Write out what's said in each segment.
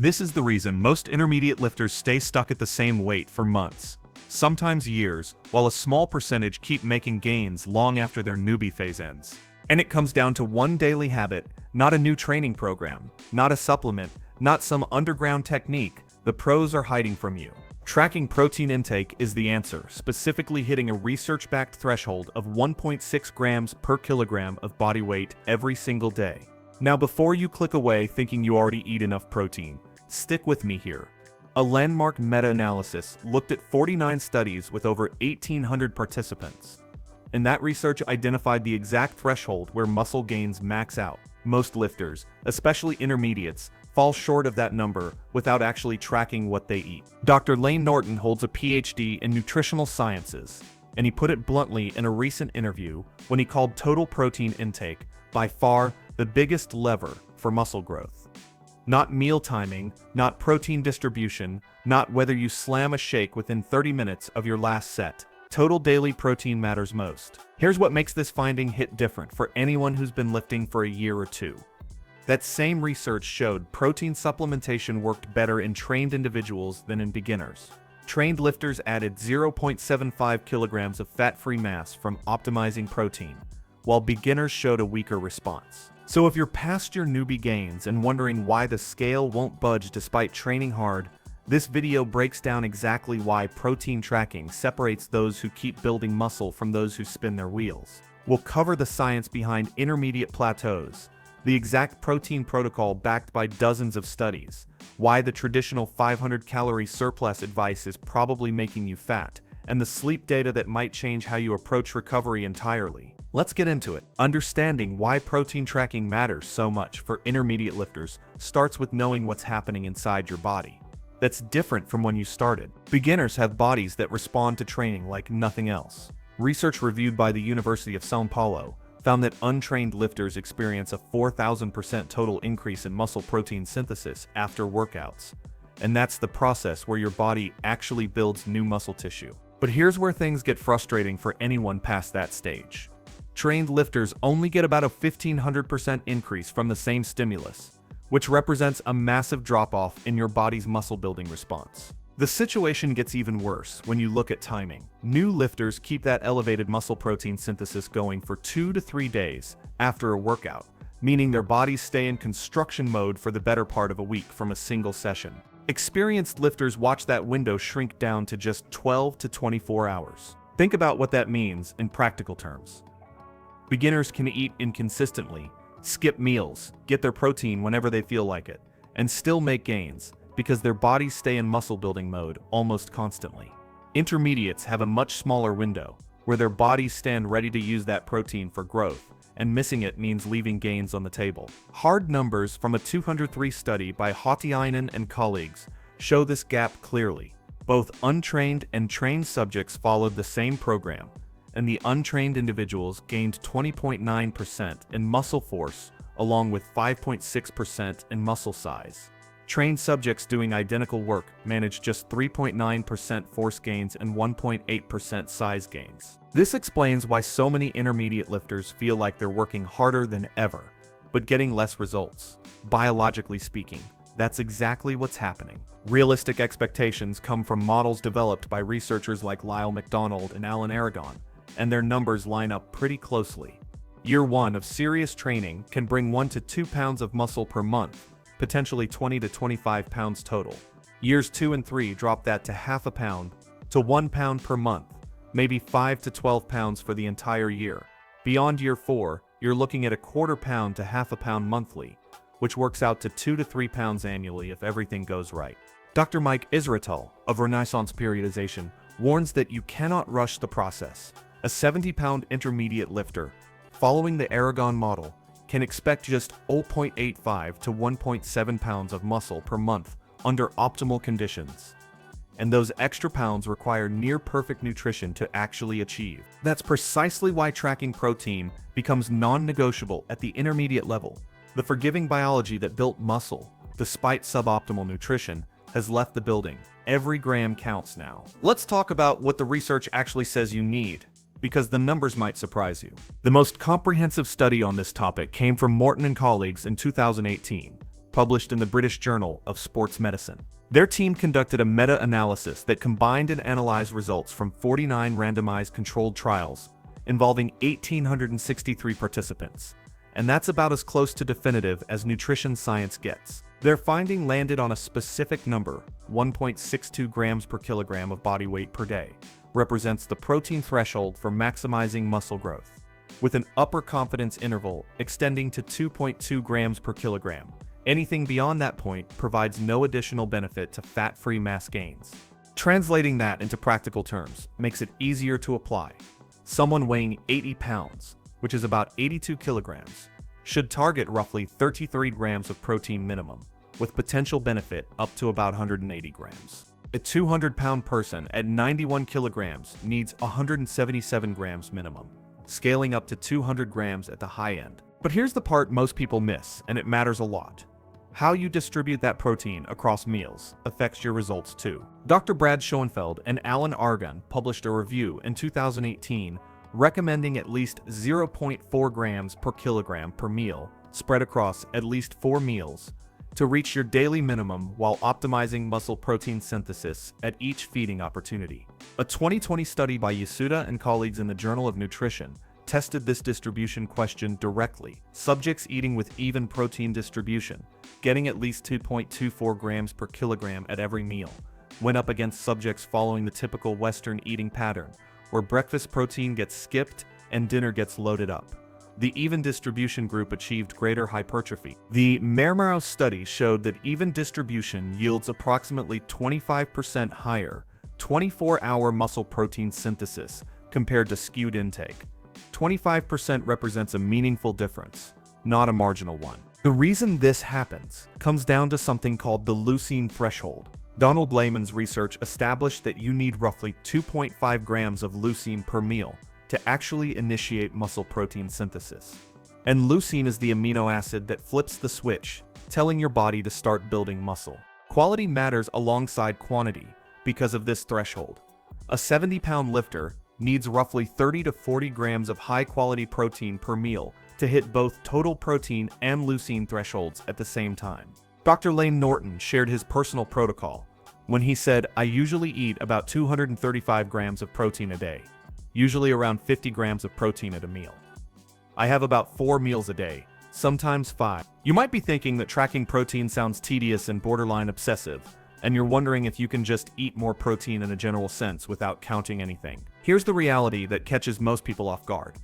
This is the reason most intermediate lifters stay stuck at the same weight for months, sometimes years, while a small percentage keep making gains long after their newbie phase ends. And it comes down to one daily habit, not a new training program, not a supplement, not some underground technique the pros are hiding from you. Tracking protein intake is the answer, specifically hitting a research-backed threshold of 1.6 grams per kilogram of body weight every single day. Now, before you click away thinking you already eat enough protein, stick with me here. A landmark meta-analysis looked at 49 studies with over 1,800 participants. And that research identified the exact threshold where muscle gains max out. Most lifters, especially intermediates, fall short of that number without actually tracking what they eat. Dr. Lane Norton holds a PhD in nutritional sciences, and he put it bluntly in a recent interview when he called total protein intake by far the biggest lever for muscle growth. Not meal timing, not protein distribution, not whether you slam a shake within 30 minutes of your last set. Total daily protein matters most. Here's what makes this finding hit different for anyone who's been lifting for a year or two. That same research showed protein supplementation worked better in trained individuals than in beginners. Trained lifters added 0.75 kilograms of fat-free mass from optimizing protein, while beginners showed a weaker response. So if you're past your newbie gains and wondering why the scale won't budge despite training hard, this video breaks down exactly why protein tracking separates those who keep building muscle from those who spin their wheels. We'll cover the science behind intermediate plateaus, the exact protein protocol backed by dozens of studies, why the traditional 500-calorie surplus advice is probably making you fat, and the sleep data that might change how you approach recovery entirely. Let's get into it. Understanding why protein tracking matters so much for intermediate lifters starts with knowing what's happening inside your body. That's different from when you started. Beginners have bodies that respond to training like nothing else. Research reviewed by the University of São Paulo found that untrained lifters experience a 4,000% total increase in muscle protein synthesis after workouts. And that's the process where your body actually builds new muscle tissue. But here's where things get frustrating for anyone past that stage. Trained lifters only get about a 1,500% increase from the same stimulus, which represents a massive drop-off in your body's muscle building response. The situation gets even worse when you look at timing. New lifters keep that elevated muscle protein synthesis going for 2 to 3 days after a workout, meaning their bodies stay in construction mode for the better part of a week from a single session. Experienced lifters watch that window shrink down to just 12 to 24 hours. Think about what that means in practical terms. Beginners can eat inconsistently, skip meals, get their protein whenever they feel like it, and still make gains, because their bodies stay in muscle building mode almost constantly. Intermediates have a much smaller window, where their bodies stand ready to use that protein for growth, and missing it means leaving gains on the table. Hard numbers from a 203 study by Hautiainen and colleagues show this gap clearly. Both untrained and trained subjects followed the same program, and the untrained individuals gained 20.9% in muscle force, along with 5.6% in muscle size. Trained subjects doing identical work managed just 3.9% force gains and 1.8% size gains. This explains why so many intermediate lifters feel like they're working harder than ever, but getting less results. Biologically speaking, that's exactly what's happening. Realistic expectations come from models developed by researchers like Lyle McDonald and Alan Aragon, and their numbers line up pretty closely. Year 1 of serious training can bring 1 to 2 pounds of muscle per month, potentially 20 to 25 pounds total. Years 2 and 3 drop that to half a pound to 1 pound per month, maybe 5 to 12 pounds for the entire year. Beyond year 4, you're looking at a quarter pound to half a pound monthly, which works out to 2 to 3 pounds annually if everything goes right. Dr. Mike Israetel of Renaissance Periodization warns that you cannot rush the process. A 70-pound intermediate lifter, following the Aragon model, can expect just 0.85 to 1.7 pounds of muscle per month under optimal conditions. And those extra pounds require near-perfect nutrition to actually achieve. That's precisely why tracking protein becomes non-negotiable at the intermediate level. The forgiving biology that built muscle, despite suboptimal nutrition, has left the building. Every gram counts now. Let's talk about what the research actually says you need, because the numbers might surprise you. The most comprehensive study on this topic came from Morton and colleagues in 2018. published in the British Journal of Sports Medicine. Their team conducted a meta-analysis that combined and analyzed results from 49 randomized controlled trials involving 1,863 participants. And that's about as close to definitive as nutrition science gets. Their finding landed on a specific number, 1.62 grams per kilogram of body weight per day, represents the protein threshold for maximizing muscle growth, with an upper confidence interval extending to 2.2 grams per kilogram. Anything beyond that point provides no additional benefit to fat-free mass gains. Translating that into practical terms makes it easier to apply. Someone weighing 80 pounds, which is about 82 kilograms, should target roughly 33 grams of protein minimum, with potential benefit up to about 180 grams. A 200-pound person at 91 kilograms needs 177 grams minimum, scaling up to 200 grams at the high end. But here's the part most people miss, and it matters a lot. How you distribute that protein across meals affects your results too. Dr. Brad Schoenfeld and Alan Argon published a review in 2018 recommending at least 0.4 grams per kilogram per meal spread across at least 4 meals to reach your daily minimum while optimizing muscle protein synthesis at each feeding opportunity. A 2020 study by Yasuda and colleagues in the Journal of Nutrition tested this distribution question directly. Subjects eating with even protein distribution, getting at least 2.24 grams per kilogram at every meal, went up against subjects following the typical Western eating pattern, where breakfast protein gets skipped and dinner gets loaded up. The even distribution group achieved greater hypertrophy. The Marmaro study showed that even distribution yields approximately 25% higher 24-hour muscle protein synthesis compared to skewed intake. 25% represents a meaningful difference, not a marginal one. The reason this happens comes down to something called the leucine threshold. Donald Layman's research established that you need roughly 2.5 grams of leucine per meal to actually initiate muscle protein synthesis. And leucine is the amino acid that flips the switch, telling your body to start building muscle. Quality matters alongside quantity because of this threshold. A 70-pound lifter needs roughly 30 to 40 grams of high-quality protein per meal to hit both total protein and leucine thresholds at the same time. Dr. Lane Norton shared his personal protocol when he said, "I usually eat about 235 grams of protein a day, usually around 50 grams of protein at a meal. I have about 4 meals a day, sometimes 5. You might be thinking that tracking protein sounds tedious and borderline obsessive, and you're wondering if you can just eat more protein in a general sense without counting anything. Here's the reality that catches most people off guard.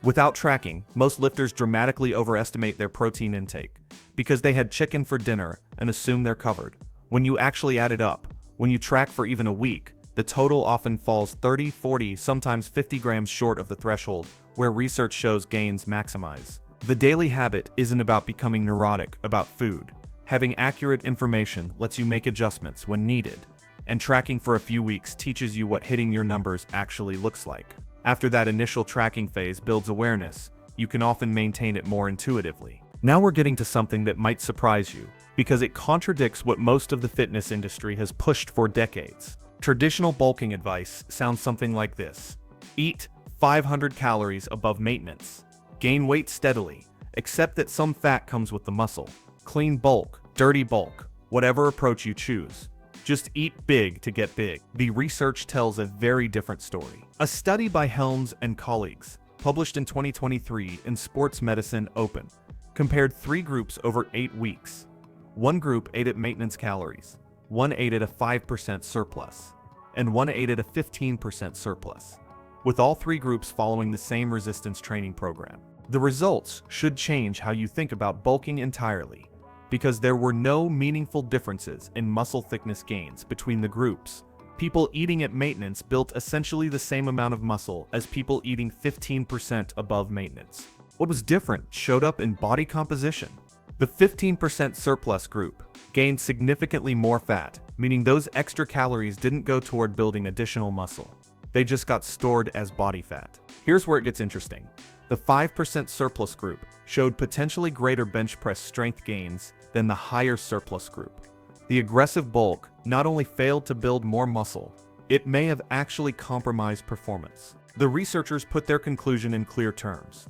Without tracking, most lifters dramatically overestimate their protein intake because they had chicken for dinner and assume they're covered. When you actually add it up, when you track for even a week, the total often falls 30, 40, sometimes 50 grams short of the threshold where research shows gains maximize. The daily habit isn't about becoming neurotic about food. Having accurate information lets you make adjustments when needed, and tracking for a few weeks teaches you what hitting your numbers actually looks like. After that initial tracking phase builds awareness, you can often maintain it more intuitively. Now we're getting to something that might surprise you, because it contradicts what most of the fitness industry has pushed for decades. Traditional bulking advice sounds something like this. Eat 500 calories above maintenance. Gain weight steadily, except that some fat comes with the muscle. Clean bulk, dirty bulk, whatever approach you choose. Just eat big to get big. The research tells a very different story. A study by Helms and colleagues, published in 2023 in Sports Medicine Open, compared 3 groups over 8 weeks. One group ate at maintenance calories, one ate at a 5% surplus, and one ate at a 15% surplus, with all 3 groups following the same resistance training program. The results should change how you think about bulking entirely, because there were no meaningful differences in muscle thickness gains between the groups. People eating at maintenance built essentially the same amount of muscle as people eating 15% above maintenance. What was different showed up in body composition. The 15% surplus group gained significantly more fat, meaning those extra calories didn't go toward building additional muscle. They just got stored as body fat. Here's where it gets interesting. The 5% surplus group showed potentially greater bench press strength gains than the higher surplus group. The aggressive bulk not only failed to build more muscle, it may have actually compromised performance. The researchers put their conclusion in clear terms.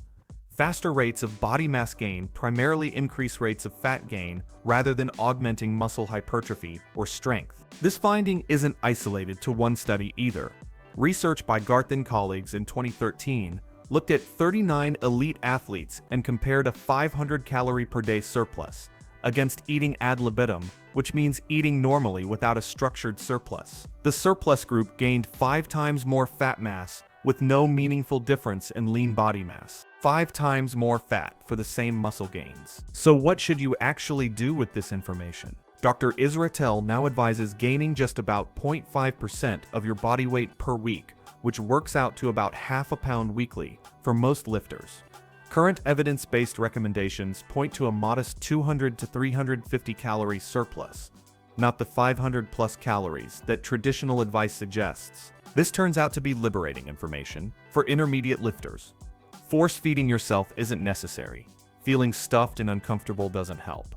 Faster rates of body mass gain primarily increase rates of fat gain rather than augmenting muscle hypertrophy or strength. This finding isn't isolated to one study either. Research by Garth and colleagues in 2013 looked at 39 elite athletes and compared a 500 calorie per day surplus against eating ad libitum, which means eating normally without a structured surplus. The surplus group gained 5 times more fat mass with no meaningful difference in lean body mass. 5 times more fat for the same muscle gains. So what should you actually do with this information? Dr. Israetel now advises gaining just about 0.5% of your body weight per week, which works out to about half a pound weekly for most lifters. Current evidence-based recommendations point to a modest 200 to 350 calorie surplus, not the 500 plus calories that traditional advice suggests. This turns out to be liberating information for intermediate lifters. Force-feeding yourself isn't necessary. Feeling stuffed and uncomfortable doesn't help.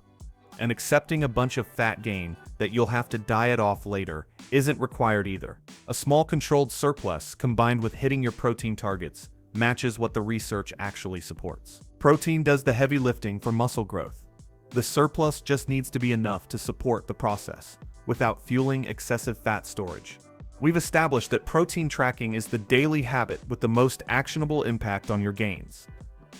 And accepting a bunch of fat gain that you'll have to diet off later isn't required either. A small controlled surplus combined with hitting your protein targets matches what the research actually supports. Protein does the heavy lifting for muscle growth. The surplus just needs to be enough to support the process without fueling excessive fat storage. We've established that protein tracking is the daily habit with the most actionable impact on your gains.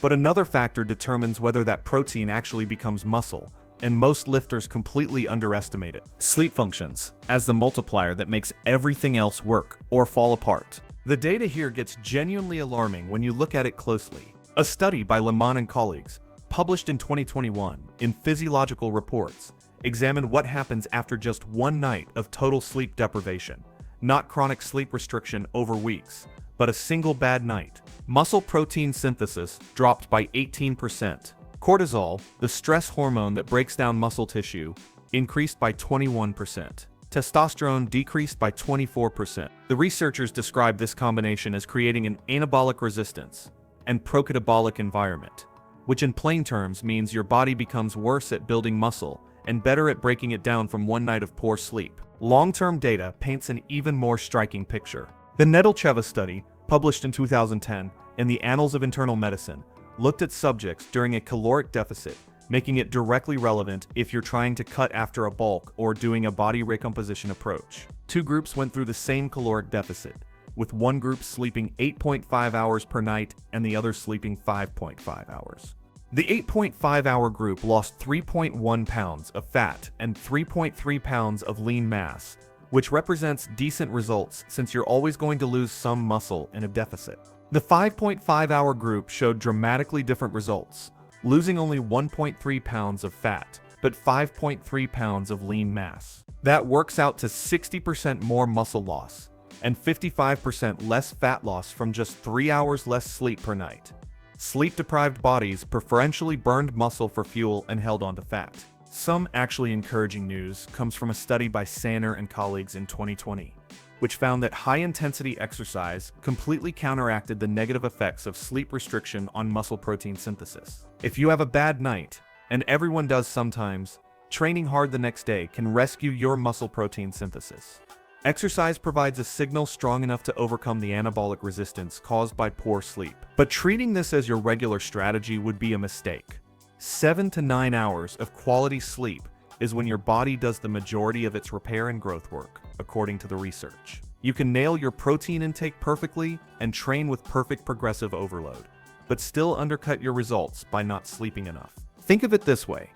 But another factor determines whether that protein actually becomes muscle, and most lifters completely underestimate it. Sleep functions as the multiplier that makes everything else work or fall apart. The data here gets genuinely alarming when you look at it closely. A study by Lemon and colleagues, published in 2021 in Physiological Reports, examined what happens after just one night of total sleep deprivation. Not chronic sleep restriction over weeks, but a single bad night. Muscle protein synthesis dropped by 18%. Cortisol, the stress hormone that breaks down muscle tissue, increased by 21%. Testosterone decreased by 24%. The researchers described this combination as creating an anabolic resistance and procatabolic environment, which in plain terms means your body becomes worse at building muscle and better at breaking it down from one night of poor sleep. Long-term data paints an even more striking picture. The Nedelcheva study, published in 2010 in the Annals of Internal Medicine, looked at subjects during a caloric deficit, making it directly relevant if you're trying to cut after a bulk or doing a body recomposition approach. 2 groups went through the same caloric deficit, with one group sleeping 8.5 hours per night and the other sleeping 5.5 hours. The 8.5-hour group lost 3.1 pounds of fat and 3.3 pounds of lean mass, which represents decent results since you're always going to lose some muscle in a deficit. The 5.5-hour group showed dramatically different results, losing only 1.3 pounds of fat, but 5.3 pounds of lean mass. That works out to 60% more muscle loss and 55% less fat loss from just 3 hours less sleep per night. Sleep-deprived bodies preferentially burned muscle for fuel and held onto fat. Some actually encouraging news comes from a study by Sanner and colleagues in 2020, which found that high-intensity exercise completely counteracted the negative effects of sleep restriction on muscle protein synthesis. If you have a bad night, and everyone does sometimes, training hard the next day can rescue your muscle protein synthesis. Exercise provides a signal strong enough to overcome the anabolic resistance caused by poor sleep. But treating this as your regular strategy would be a mistake. 7 to 9 hours of quality sleep is when your body does the majority of its repair and growth work, according to the research. You can nail your protein intake perfectly and train with perfect progressive overload, but still undercut your results by not sleeping enough. Think of it this way.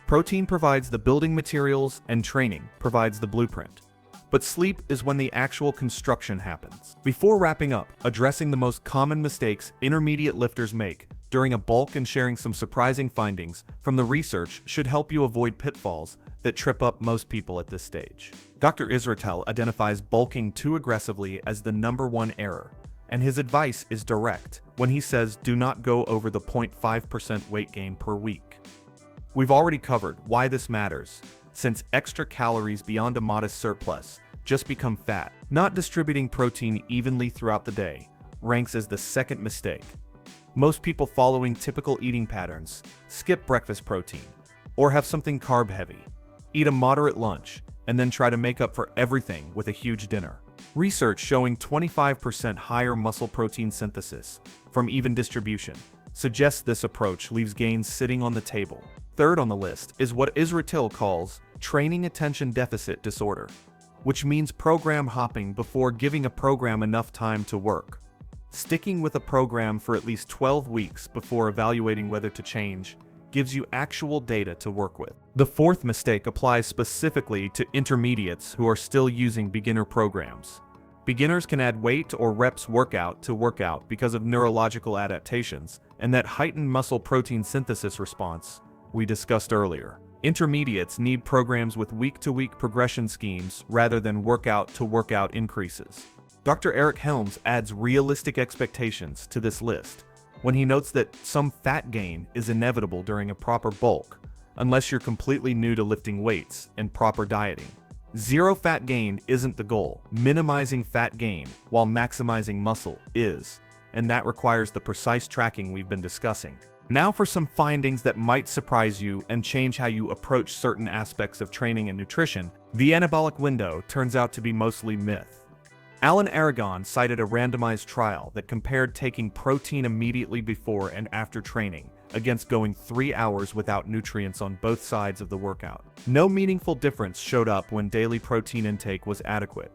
Protein provides the building materials and training provides the blueprint. But sleep is when the actual construction happens. Before wrapping up, addressing the most common mistakes intermediate lifters make during a bulk and sharing some surprising findings from the research should help you avoid pitfalls that trip up most people at this stage. Dr. Israetel identifies bulking too aggressively as the #1 error, and his advice is direct when he says do not go over the 0.5% weight gain per week. We've already covered why this matters, since extra calories beyond a modest surplus just become fat. Not distributing protein evenly throughout the day ranks as the second mistake. Most people following typical eating patterns skip breakfast protein, or have something carb-heavy, eat a moderate lunch, and then try to make up for everything with a huge dinner. Research showing 25% higher muscle protein synthesis from even distribution suggests this approach leaves gains sitting on the table. Third on the list is what Israel calls training attention deficit disorder, which means program hopping before giving a program enough time to work. Sticking with a program for at least 12 weeks before evaluating whether to change gives you actual data to work with. The fourth mistake applies specifically to intermediates who are still using beginner programs. Beginners can add weight or reps workout to workout because of neurological adaptations and that heightened muscle protein synthesis response we discussed earlier. Intermediates need programs with week-to-week progression schemes rather than workout-to-workout increases. Dr. Eric Helms adds realistic expectations to this list when he notes that some fat gain is inevitable during a proper bulk, unless you're completely new to lifting weights and proper dieting. Zero fat gain isn't the goal. Minimizing fat gain while maximizing muscle is, and that requires the precise tracking we've been discussing. Now for some findings that might surprise you and change how you approach certain aspects of training and nutrition. The anabolic window turns out to be mostly myth. Alan Aragon cited a randomized trial that compared taking protein immediately before and after training against going 3 hours without nutrients on both sides of the workout. No meaningful difference showed up when daily protein intake was adequate.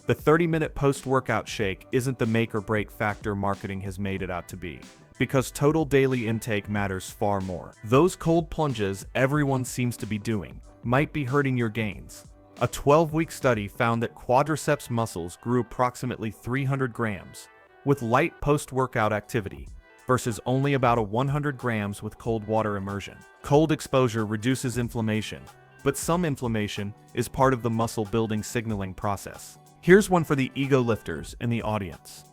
The 30-minute post-workout shake isn't the make or break factor marketing has made it out to be, because total daily intake matters far more. Those cold plunges everyone seems to be doing might be hurting your gains. A 12-week study found that quadriceps muscles grew approximately 300 grams with light post-workout activity versus only about 100 grams with cold water immersion. Cold exposure reduces inflammation, but some inflammation is part of the muscle building signaling process. Here's one for the ego lifters in the audience.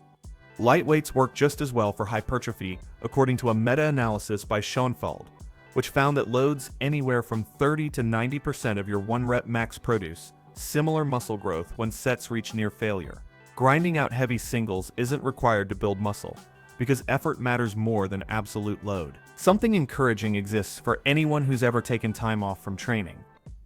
Light weights work just as well for hypertrophy according to a meta-analysis by Schoenfeld, which found that loads anywhere from 30 to 90% of your 1-rep max produce similar muscle growth when sets reach near failure. Grinding out heavy singles isn't required to build muscle, because effort matters more than absolute load. Something encouraging exists for anyone who's ever taken time off from training.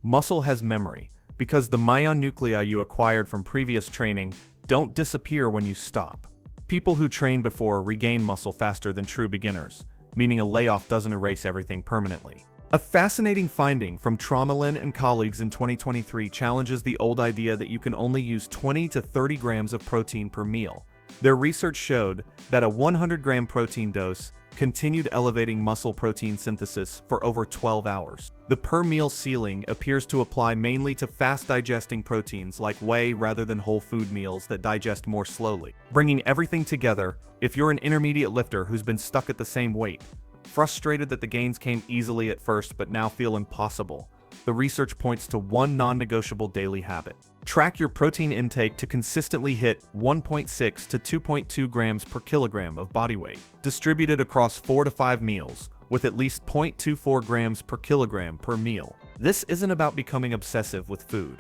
Muscle has memory, because the myonuclei you acquired from previous training don't disappear when you stop. People who train before regain muscle faster than true beginners, meaning a layoff doesn't erase everything permanently. A fascinating finding from Traumalin and colleagues in 2023 challenges the old idea that you can only use 20 to 30 grams of protein per meal. Their research showed that a 100-gram protein dose continued elevating muscle protein synthesis for over 12 hours. The per-meal ceiling appears to apply mainly to fast-digesting proteins like whey rather than whole food meals that digest more slowly. Bringing everything together, if you're an intermediate lifter who's been stuck at the same weight, frustrated that the gains came easily at first but now feel impossible, the research points to one non-negotiable daily habit. Track your protein intake to consistently hit 1.6 to 2.2 grams per kilogram of body weight, distributed across 4 to 5 meals, with at least 0.24 grams per kilogram per meal. This isn't about becoming obsessive with food.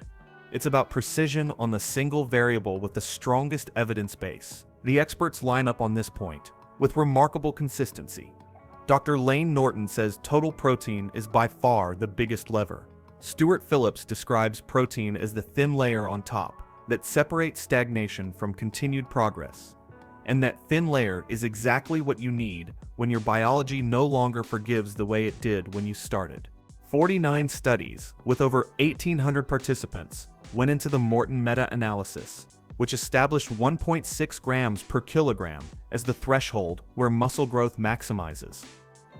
It's about precision on the single variable with the strongest evidence base. The experts line up on this point with remarkable consistency. Dr. Lane Norton says total protein is by far the biggest lever. Stuart Phillips describes protein as the thin layer on top that separates stagnation from continued progress. And that thin layer is exactly what you need when your biology no longer forgives the way it did when you started. 49 studies with over 1,800 participants went into the Morton meta-analysis, which established 1.6 grams per kilogram as the threshold where muscle growth maximizes.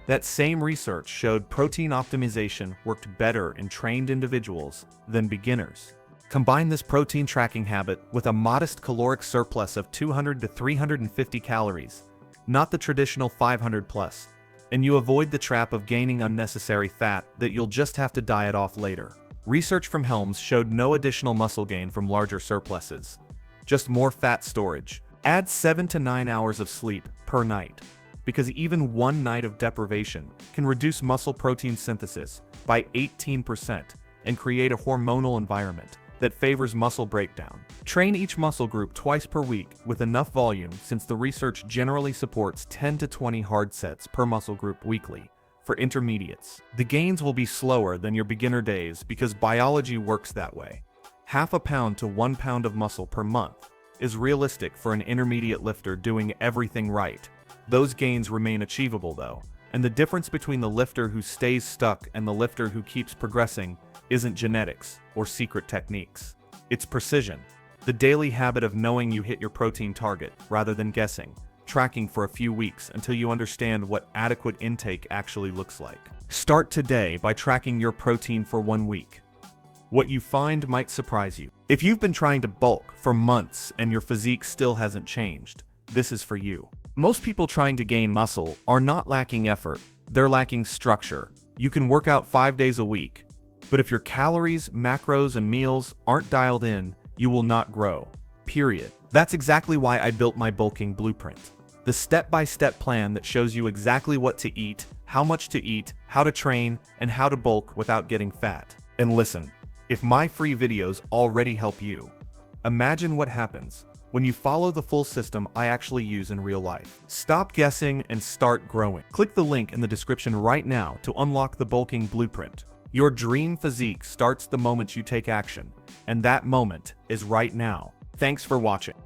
That same research showed protein optimization worked better in trained individuals than beginners. Combine this protein tracking habit with a modest caloric surplus of 200 to 350 calories, not the traditional 500 plus, and you avoid the trap of gaining unnecessary fat that you'll just have to diet off later. Research from Helms showed no additional muscle gain from larger surpluses, just more fat storage. Add 7 to 9 hours of sleep per night, because even one night of deprivation can reduce muscle protein synthesis by 18% and create a hormonal environment that favors muscle breakdown. Train each muscle group twice per week with enough volume, since the research generally supports 10 to 20 hard sets per muscle group weekly. For intermediates, the gains will be slower than your beginner days because biology works that way. Half a pound to 1 pound of muscle per month is realistic for an intermediate lifter doing everything right. Those gains remain achievable though, and the difference between the lifter who stays stuck and the lifter who keeps progressing isn't genetics or secret techniques. It's precision, the daily habit of knowing you hit your protein target rather than guessing, tracking for a few weeks until you understand what adequate intake actually looks like. Start today by tracking your protein for 1 week. What you find might surprise you. If you've been trying to bulk for months and your physique still hasn't changed, this is for you. Most people trying to gain muscle are not lacking effort, they're lacking structure. You can work out 5 days a week, but if your calories, macros, and meals aren't dialed in, you will not grow. Period. That's exactly why I built my bulking blueprint. The step-by-step plan that shows you exactly what to eat, how much to eat, how to train, and how to bulk without getting fat. And listen, if my free videos already help you, imagine what happens when you follow the full system I actually use in real life. Stop guessing and start growing. Click the link in the description right now to unlock the bulking blueprint. Your dream physique starts the moment you take action, and that moment is right now. Thanks for watching.